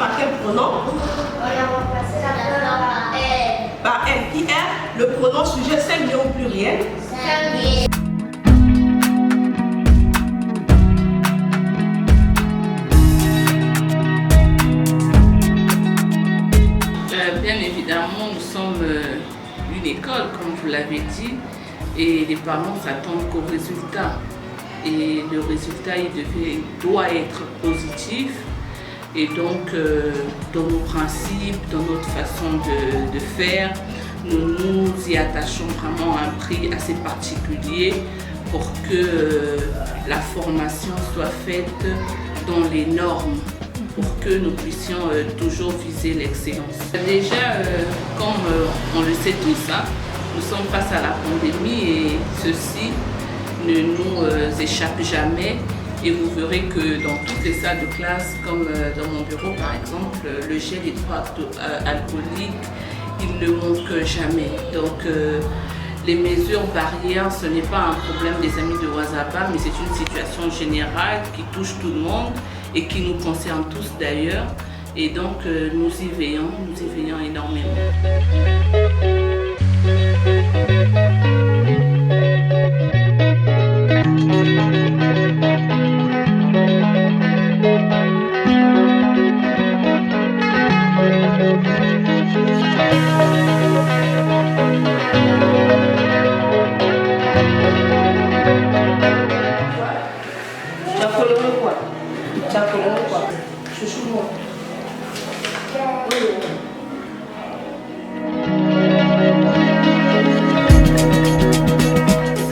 par quel pronom? On a remplacé la pronom par elle. Par elle. Qui est le pronom sujet singulier au pluriel? Singulier. Bien évidemment, nous sommes une école, comme vous l'avez dit, et les parents s'attendent qu'au résultat. Et le résultat, doit être positif. Et donc, dans nos principes, dans notre façon de faire, nous nous y attachons vraiment à un prix assez particulier pour que la formation soit faite dans les normes, pour que nous puissions toujours viser l'excellence. Déjà, comme on le sait tous, hein, nous sommes face à la pandémie et ceci ne nous échappe jamais. Et vous verrez que dans toutes les salles de classe, comme dans mon bureau par exemple, le gel hydroalcoolique, il ne manque jamais. Donc les mesures barrières, ce n'est pas un problème des amis de Ouazaba, mais c'est une situation générale qui touche tout le monde et qui nous concerne tous d'ailleurs. Et donc nous y veillons énormément.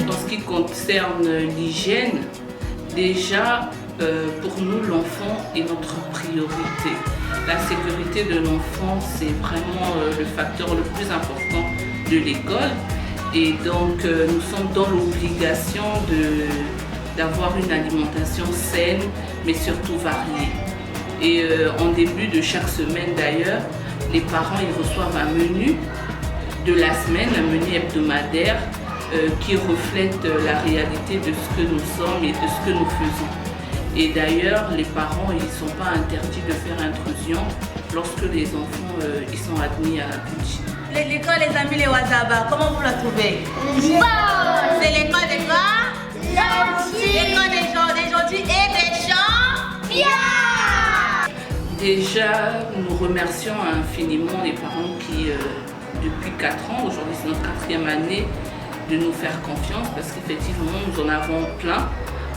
En ce qui concerne l'hygiène, déjà pour nous l'enfant est notre priorité. La sécurité de l'enfant c'est vraiment le facteur le plus important de l'école et donc nous sommes dans l'obligation d'avoir une alimentation saine mais surtout variée. Et en début de chaque semaine d'ailleurs, les parents ils reçoivent un menu de la semaine, un menu hebdomadaire qui reflète la réalité de ce que nous sommes et de ce que nous faisons. Et d'ailleurs, les parents ils ne sont pas interdits de faire intrusion lorsque les enfants ils sont admis à la cantine. L'école les amis les Ouazaba, comment vous la trouvez? Bon. C'est l'école des quoi? Gentils. L'école des gentils et des gens bien. Déjà, nous remercions infiniment les parents qui, depuis 4 ans, aujourd'hui c'est notre 4e année, de nous faire confiance parce qu'effectivement nous en avons plein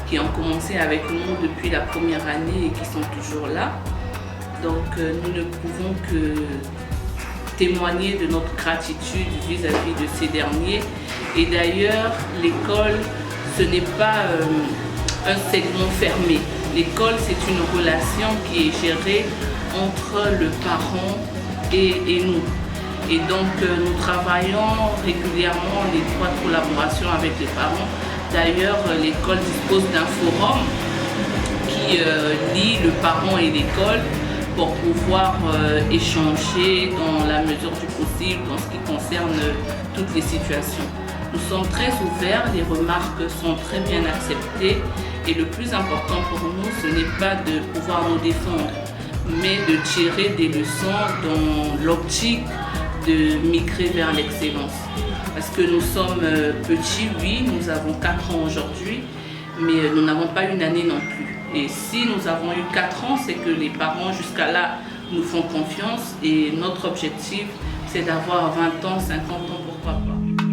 qui ont commencé avec nous depuis la première année et qui sont toujours là. Donc nous ne pouvons que témoigner de notre gratitude vis-à-vis de ces derniers. Et d'ailleurs, l'école, ce n'est pas un segment fermé. L'école, c'est une relation qui est gérée entre le parent et nous. Et donc, nous travaillons régulièrement l'étroite collaboration avec les parents. D'ailleurs, l'école dispose d'un forum qui lie le parent et l'école pour pouvoir échanger dans la mesure du possible en ce qui concerne toutes les situations. Nous sommes très ouverts, les remarques sont très bien acceptées et le plus important pour nous, ce n'est pas de pouvoir nous défendre, mais de tirer des leçons dans l'optique de migrer vers l'excellence. Parce que nous sommes petits, oui, nous avons 4 ans aujourd'hui, mais nous n'avons pas une année non plus. Et si nous avons eu 4 ans, c'est que les parents jusqu'à là nous font confiance et notre objectif, c'est d'avoir 20 ans, 50 ans, pourquoi pas.